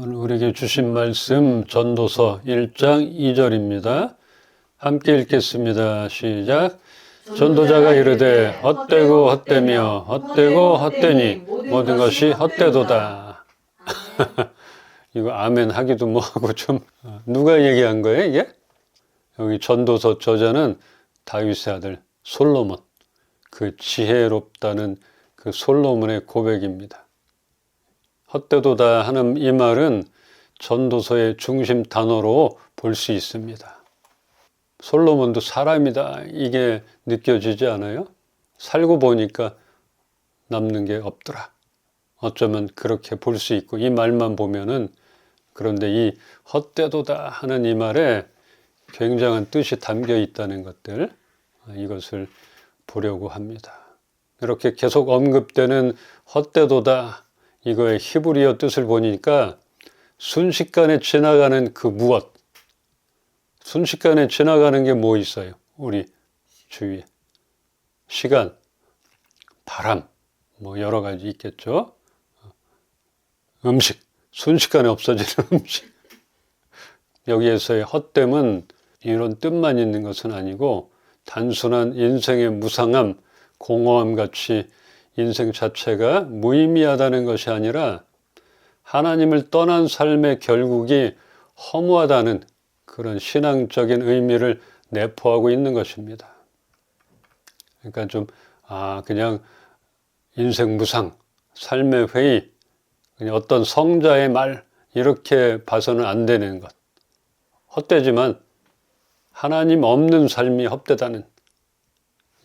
오늘 우리에게 주신 말씀 전도서 1장 2절입니다. 함께 읽겠습니다. 시작. 전도자가 이르되 헛되고 헛되며 헛되고 헛되니 모든 것이 헛되도다. 이거 아멘 하기도 뭐하고 좀 누가 얘기한 거예요 이게? 여기 전도서 저자는 다윗의 아들 솔로몬, 그 지혜롭다는 그 솔로몬의 고백입니다. 헛되도다 하는 이 말은 전도서의 중심 단어로 볼 수 있습니다. 솔로몬도 사람이다 이게 느껴지지 않아요? 살고 보니까 남는 게 없더라. 어쩌면 그렇게 볼 수 있고 이 말만 보면은, 그런데 이 헛되도다 하는 이 말에 굉장한 뜻이 담겨 있다는 것들, 이것을 보려고 합니다. 이렇게 계속 언급되는 헛되도다, 이거의 히브리어 뜻을 보니까 순식간에 지나가는 그 무엇, 순식간에 지나가는 게 뭐 있어요? 우리 주위에 시간, 바람, 뭐 여러 가지 있겠죠. 음식, 순식간에 없어지는 음식. 여기에서의 헛됨은 이런 뜻만 있는 것은 아니고 단순한 인생의 무상함, 공허함 같이 인생 자체가 무의미하다는 것이 아니라 하나님을 떠난 삶의 결국이 허무하다는 그런 신앙적인 의미를 내포하고 있는 것입니다. 그러니까 좀 그냥 인생 무상, 삶의 회의, 그냥 어떤 성자의 말 이렇게 봐서는 안 되는 것. 헛되지만 하나님 없는 삶이 헛되다는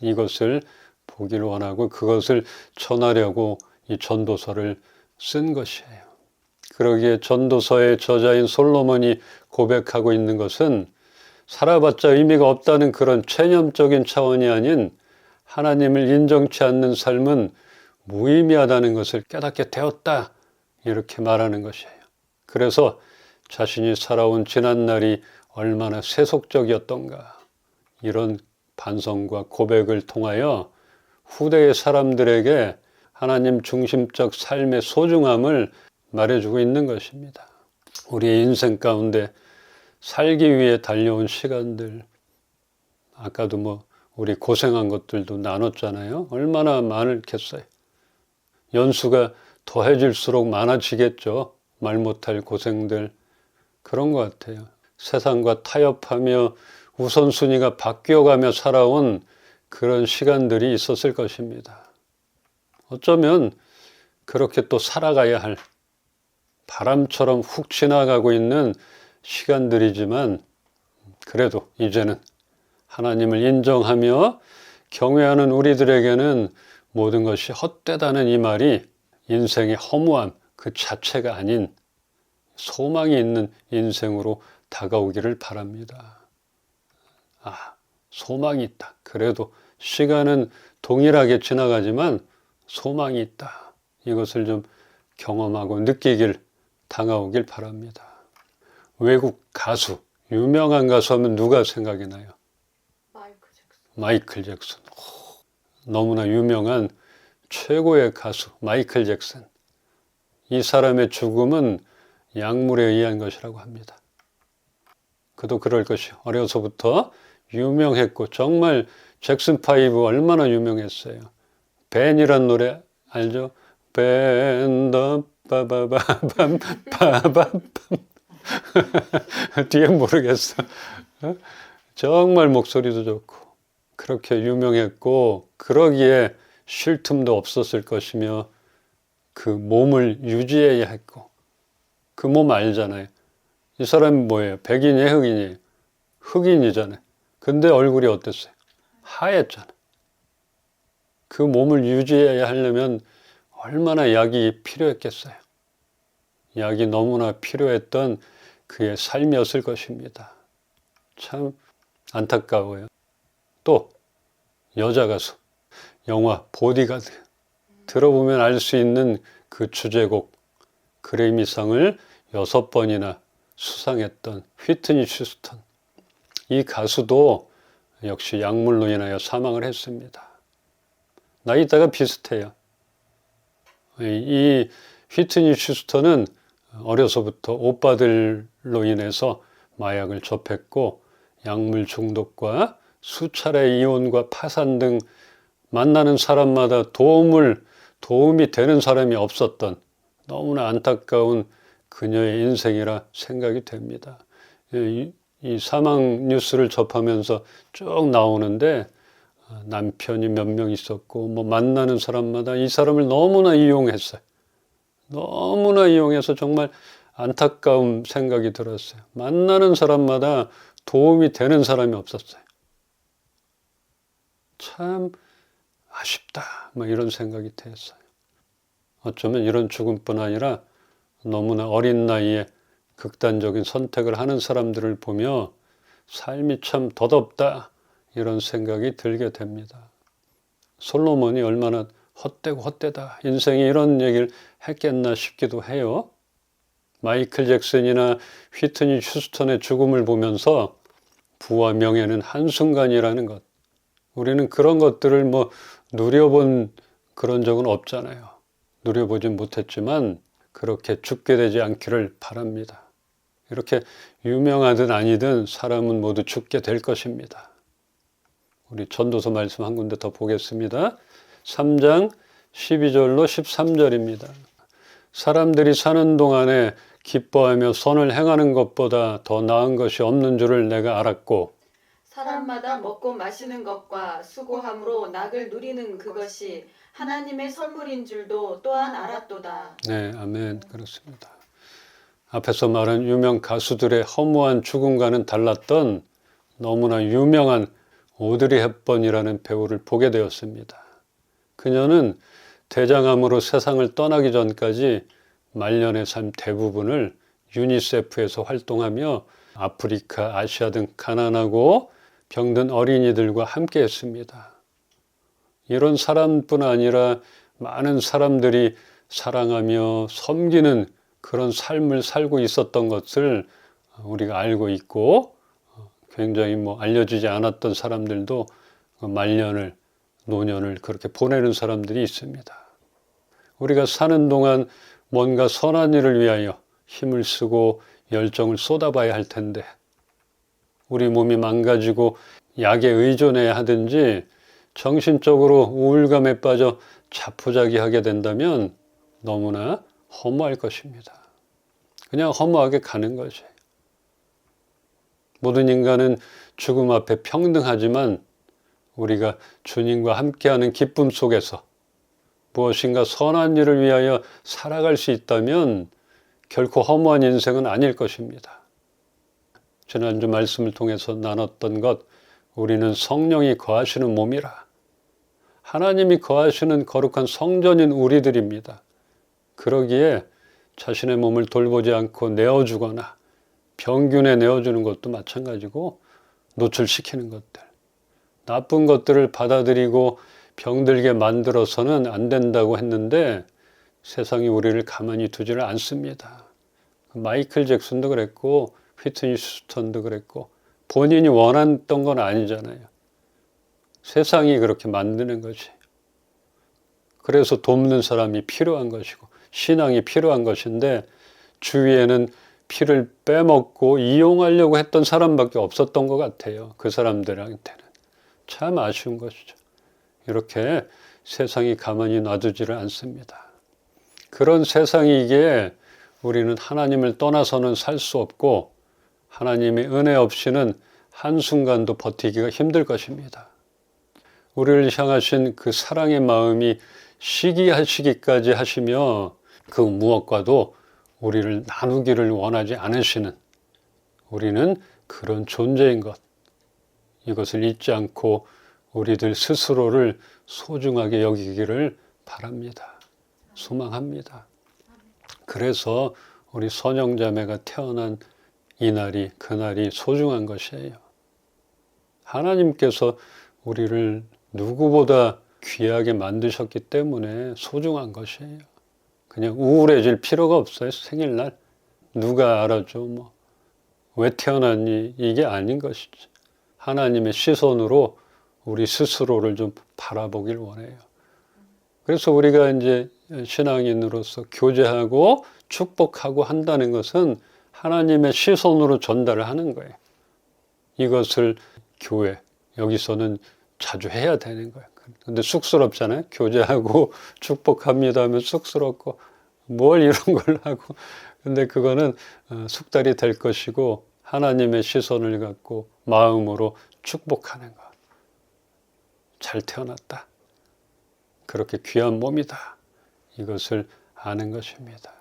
이것을 보기를 원하고 그것을 전하려고 이 전도서를 쓴 것이에요. 그러기에 전도서의 저자인 솔로몬이 고백하고 있는 것은 살아봤자 의미가 없다는 그런 체념적인 차원이 아닌 하나님을 인정치 않는 삶은 무의미하다는 것을 깨닫게 되었다, 이렇게 말하는 것이에요. 그래서 자신이 살아온 지난날이 얼마나 세속적이었던가, 이런 반성과 고백을 통하여 후대의 사람들에게 하나님 중심적 삶의 소중함을 말해주고 있는 것입니다. 우리의 인생 가운데 살기 위해 달려온 시간들, 아까도 우리 고생한 것들도 나눴잖아요. 얼마나 많겠어요. 연수가 더해질수록 많아지겠죠. 말 못할 고생들. 그런 것 같아요. 세상과 타협하며 우선순위가 바뀌어가며 살아온 그런 시간들이 있었을 것입니다. 어쩌면 그렇게 또 살아가야 할 바람처럼 훅 지나가고 있는 시간들이지만, 그래도 이제는 하나님을 인정하며 경외하는 우리들에게는 모든 것이 헛되다는 이 말이 인생의 허무함 그 자체가 아닌 소망이 있는 인생으로 다가오기를 바랍니다. 소망이 있다. 그래도 시간은 동일하게 지나가지만 소망이 있다. 이것을 좀 경험하고 느끼길, 다가오길 바랍니다. 외국 가수, 유명한 가수 하면 누가 생각이 나요? 마이클 잭슨. 너무나 유명한 최고의 가수 마이클 잭슨. 이 사람의 죽음은 약물에 의한 것이라고 합니다. 그도 그럴 것이요. 어려서부터 유명했고 정말 잭슨 5 얼마나 유명했어요. 벤이란 노래 알죠? 벤더 빠바바밤 빠밤밤 뒤에 모르겠어. 정말 목소리도 좋고 그렇게 유명했고, 그러기에 쉴 틈도 없었을 것이며 그 몸을 유지해야 했고, 그 몸 알잖아요. 이 사람이 뭐예요? 백인이에요? 흑인이에요? 흑인이잖아요. 근데 얼굴이 어땠어요? 하얗잖아요. 그 몸을 유지해야 하려면 얼마나 약이 필요했겠어요. 약이 너무나 필요했던 그의 삶이었을 것입니다. 참 안타까워요. 또 여자 가수, 영화 보디가드 들어보면 알 수 있는 그 주제곡 그래미상을 6번이나 수상했던 휘트니 휴스턴, 이 가수도 역시 약물로 인하여 사망을 했습니다. 나이대가 비슷해요. 이 휘트니 휴스턴은 어려서부터 오빠들로 인해서 마약을 접했고 약물 중독과 수차례 이혼과 파산 등 만나는 사람마다 도움이 되는 사람이 없었던 너무나 안타까운 그녀의 인생이라 생각이 됩니다. 이 사망 뉴스를 접하면서 쭉 나오는데 남편이 몇 명 있었고 뭐 만나는 사람마다 이 사람을 너무나 이용했어요. 너무나 이용해서 정말 안타까운 생각이 들었어요. 만나는 사람마다 도움이 되는 사람이 없었어요. 참 아쉽다, 뭐 이런 생각이 됐어요. 어쩌면 이런 죽음뿐 아니라 너무나 어린 나이에 극단적인 선택을 하는 사람들을 보며 삶이 참 덧없다, 이런 생각이 들게 됩니다. 솔로몬이 얼마나 헛되고 헛되다, 인생이 이런 얘기를 했겠나 싶기도 해요. 마이클 잭슨이나 휘트니 휴스턴의 죽음을 보면서 부와 명예는 한순간이라는 것, 우리는 그런 것들을 뭐 누려본 그런 적은 없잖아요. 누려보진 못했지만 그렇게 죽게 되지 않기를 바랍니다. 이렇게 유명하든 아니든 사람은 모두 죽게 될 것입니다. 우리 전도서 말씀 한 군데 더 보겠습니다. 3장 12절로 13절입니다. 사람들이 사는 동안에 기뻐하며 선을 행하는 것보다 더 나은 것이 없는 줄을 내가 알았고, 사람마다 먹고 마시는 것과 수고함으로 낙을 누리는 그것이 하나님의 선물인 줄도 또한 알았도다. 네, 아멘. 그렇습니다. 앞에서 말한 유명 가수들의 허무한 죽음과는 달랐던 너무나 유명한 오드리 헵번이라는 배우를 보게 되었습니다. 그녀는 대장암으로 세상을 떠나기 전까지 말년의 삶 대부분을 유니세프에서 활동하며 아프리카, 아시아 등 가난하고 병든 어린이들과 함께 했습니다. 이런 사람뿐 아니라 많은 사람들이 사랑하며 섬기는 그런 삶을 살고 있었던 것을 우리가 알고 있고, 굉장히 알려지지 않았던 사람들도 말년을, 노년을 그렇게 보내는 사람들이 있습니다. 우리가 사는 동안 뭔가 선한 일을 위하여 힘을 쓰고 열정을 쏟아봐야 할 텐데, 우리 몸이 망가지고 약에 의존해야 하든지 정신적으로 우울감에 빠져 자포자기하게 된다면 너무나 허무할 것입니다. 그냥 허무하게 가는 거지. 모든 인간은 죽음 앞에 평등하지만 우리가 주님과 함께하는 기쁨 속에서 무엇인가 선한 일을 위하여 살아갈 수 있다면 결코 허무한 인생은 아닐 것입니다. 지난주 말씀을 통해서 나눴던 것, 우리는 성령이 거하시는 몸이라. 하나님이 거하시는 거룩한 성전인 우리들입니다. 그러기에 자신의 몸을 돌보지 않고 내어주거나 병균에 내어주는 것도 마찬가지고, 노출시키는 것들, 나쁜 것들을 받아들이고 병들게 만들어서는 안 된다고 했는데 세상이 우리를 가만히 두지를 않습니다. 마이클 잭슨도 그랬고 휘트니 휴스턴도 그랬고 본인이 원했던 건 아니잖아요. 세상이 그렇게 만드는 거지. 그래서 돕는 사람이 필요한 것이고 신앙이 필요한 것인데, 주위에는 피를 빼먹고 이용하려고 했던 사람밖에 없었던 것 같아요. 그 사람들한테는. 참 아쉬운 것이죠. 이렇게 세상이 가만히 놔두지를 않습니다. 그런 세상이기에 우리는 하나님을 떠나서는 살 수 없고 하나님의 은혜 없이는 한순간도 버티기가 힘들 것입니다. 우리를 향하신 그 사랑의 마음이 시기하시기까지 하시며 그 무엇과도 우리를 나누기를 원하지 않으시는, 우리는 그런 존재인 것, 이것을 잊지 않고 우리들 스스로를 소중하게 여기기를 바랍니다. 소망합니다. 그래서 우리 선영자매가 태어난 이날이, 그날이 소중한 것이에요. 하나님께서 우리를 누구보다 귀하게 만드셨기 때문에 소중한 것이에요. 그냥 우울해질 필요가 없어요. 생일날 누가 알아줘, 왜 태어났니, 이게 아닌 것이지. 하나님의 시선으로 우리 스스로를 좀 바라보길 원해요. 그래서 우리가 이제 신앙인으로서 교제하고 축복하고 한다는 것은 하나님의 시선으로 전달을 하는 거예요. 이것을 교회, 여기서는 자주 해야 되는 거예요. 근데 쑥스럽잖아요. 교제하고 축복합니다 하면 쑥스럽고 뭘 이런 걸 하고. 근데 그거는 숙달이 될 것이고 하나님의 시선을 갖고 마음으로 축복하는 것. 잘 태어났다. 그렇게 귀한 몸이다. 이것을 아는 것입니다.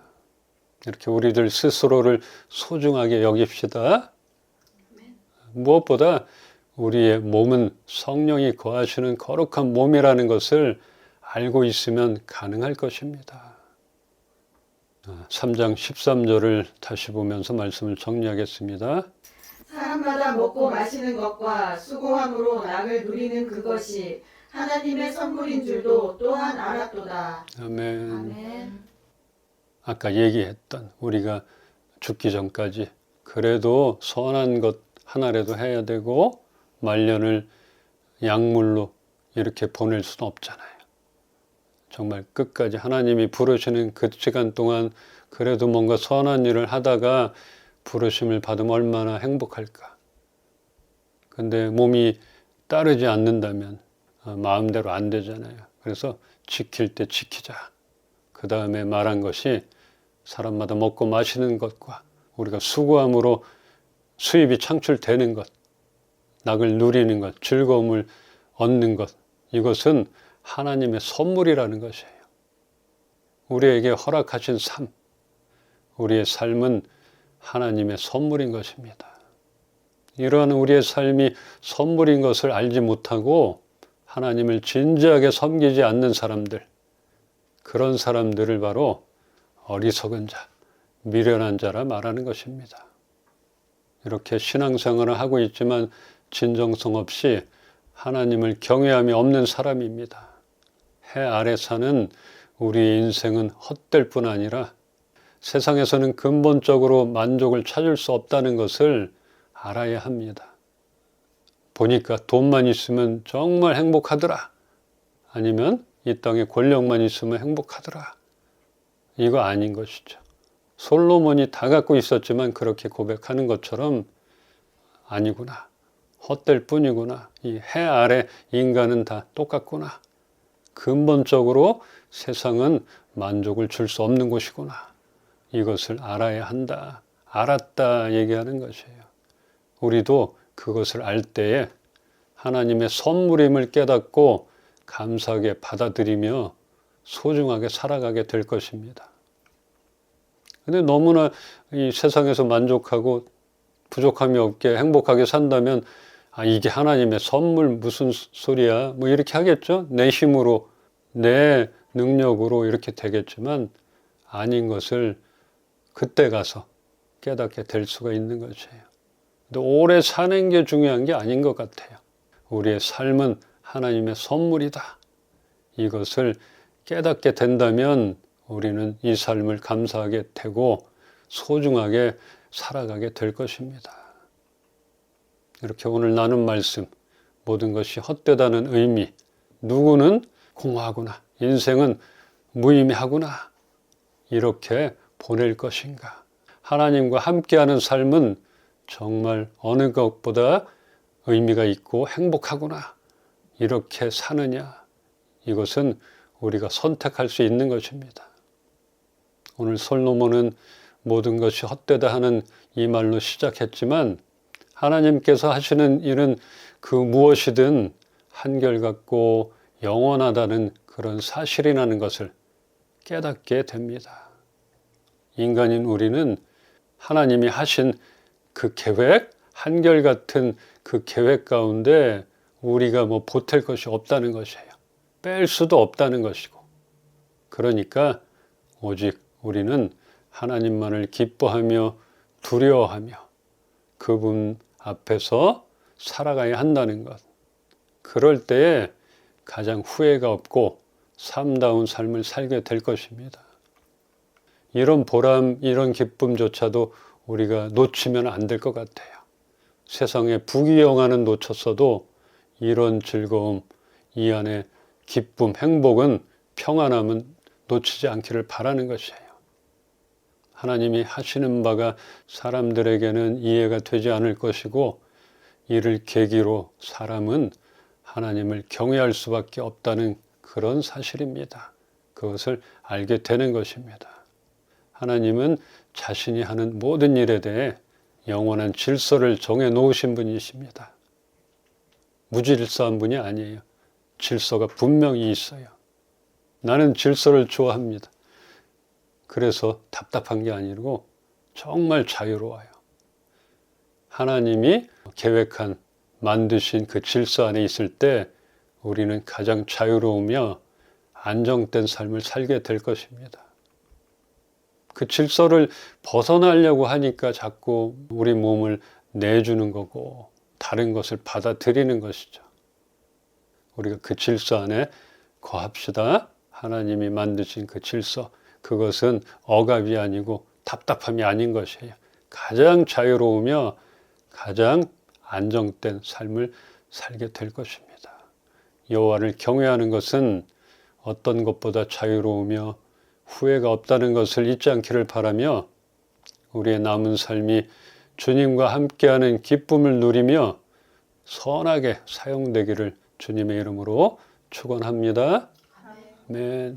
이렇게 우리들 스스로를 소중하게 여깁시다. 무엇보다 우리의 몸은 성령이 거하시는 거룩한 몸이라는 것을 알고 있으면 가능할 것입니다. 3장 13절을 다시 보면서 말씀을 정리하겠습니다. 사람마다 먹고 마시는 것과 수고함으로 낙을 누리는 그것이 하나님의 선물인 줄도 또한 알았도다. 아멘. 아멘. 아까 얘기했던 우리가 죽기 전까지 그래도 선한 것 하나라도 해야 되고 말년을 약물로 이렇게 보낼 수는 없잖아요. 정말 끝까지 하나님이 부르시는 그 시간 동안 그래도 뭔가 선한 일을 하다가 부르심을 받으면 얼마나 행복할까. 근데 몸이 따르지 않는다면 마음대로 안 되잖아요. 그래서 지킬 때 지키자. 그 다음에 말한 것이 사람마다 먹고 마시는 것과 우리가 수고함으로 수입이 창출되는 것, 낙을 누리는 것, 즐거움을 얻는 것, 이것은 하나님의 선물이라는 것이에요. 우리에게 허락하신 삶, 우리의 삶은 하나님의 선물인 것입니다. 이러한 우리의 삶이 선물인 것을 알지 못하고 하나님을 진지하게 섬기지 않는 사람들, 그런 사람들을 바로 어리석은 자, 미련한 자라 말하는 것입니다. 이렇게 신앙생활을 하고 있지만 진정성 없이 하나님을 경외함이 없는 사람입니다. 해 아래 사는 우리의 인생은 헛될 뿐 아니라 세상에서는 근본적으로 만족을 찾을 수 없다는 것을 알아야 합니다. 보니까 돈만 있으면 정말 행복하더라. 아니면 이 땅에 권력만 있으면 행복하더라. 이거 아닌 것이죠. 솔로몬이 다 갖고 있었지만 그렇게 고백하는 것처럼 아니구나. 헛될 뿐이구나. 이 해 아래 인간은 다 똑같구나. 근본적으로 세상은 만족을 줄 수 없는 곳이구나. 이것을 알아야 한다. 알았다 얘기하는 것이에요. 우리도 그것을 알 때에 하나님의 선물임을 깨닫고 감사하게 받아들이며 소중하게 살아가게 될 것입니다. 근데 너무나 이 세상에서 만족하고 부족함이 없게 행복하게 산다면 이게 하나님의 선물 무슨 소리야? 뭐 이렇게 하겠죠? 내 힘으로, 내 능력으로 이렇게 되겠지만 아닌 것을 그때 가서 깨닫게 될 수가 있는 것이에요. 근데 오래 사는 게 중요한 게 아닌 것 같아요. 우리의 삶은 하나님의 선물이다. 이것을 깨닫게 된다면 우리는 이 삶을 감사하게 되고 소중하게 살아가게 될 것입니다. 이렇게 오늘 나눈 말씀, 모든 것이 헛되다는 의미, 누구는 공허하구나, 인생은 무의미하구나, 이렇게 보낼 것인가. 하나님과 함께하는 삶은 정말 어느 것보다 의미가 있고 행복하구나, 이렇게 사느냐, 이것은 우리가 선택할 수 있는 것입니다. 오늘 솔로몬은 모든 것이 헛되다 하는 이 말로 시작했지만 하나님께서 하시는 일은 그 무엇이든 한결같고 영원하다는 그런 사실이라는 것을 깨닫게 됩니다. 인간인 우리는 하나님이 하신 그 계획, 한결같은 그 계획 가운데 우리가 뭐 보탤 것이 없다는 것이에요. 뺄 수도 없다는 것이고. 그러니까 오직 우리는 하나님만을 기뻐하며 두려워하며 그분 앞에서 살아가야 한다는 것. 그럴 때에 가장 후회가 없고 삶다운 삶을 살게 될 것입니다. 이런 보람, 이런 기쁨조차도 우리가 놓치면 안 될 것 같아요. 세상에 부귀영화는 놓쳤어도 이런 즐거움, 이 안에 기쁨, 행복은, 평안함은 놓치지 않기를 바라는 것이에요. 하나님이 하시는 바가 사람들에게는 이해가 되지 않을 것이고 이를 계기로 사람은 하나님을 경외할 수밖에 없다는 그런 사실입니다. 그것을 알게 되는 것입니다. 하나님은 자신이 하는 모든 일에 대해 영원한 질서를 정해 놓으신 분이십니다. 무질서한 분이 아니에요. 질서가 분명히 있어요. 나는 질서를 좋아합니다. 그래서 답답한 게 아니고 정말 자유로워요. 하나님이 계획한, 만드신 그 질서 안에 있을 때 우리는 가장 자유로우며 안정된 삶을 살게 될 것입니다. 그 질서를 벗어나려고 하니까 자꾸 우리 몸을 내주는 거고 다른 것을 받아들이는 것이죠. 우리가 그 질서 안에 거합시다. 하나님이 만드신 그 질서, 그것은 억압이 아니고 답답함이 아닌 것이에요. 가장 자유로우며 가장 안정된 삶을 살게 될 것입니다. 여호와를 경외하는 것은 어떤 것보다 자유로우며 후회가 없다는 것을 잊지 않기를 바라며 우리의 남은 삶이 주님과 함께하는 기쁨을 누리며 선하게 사용되기를 주님의 이름으로 축원합니다. 아멘.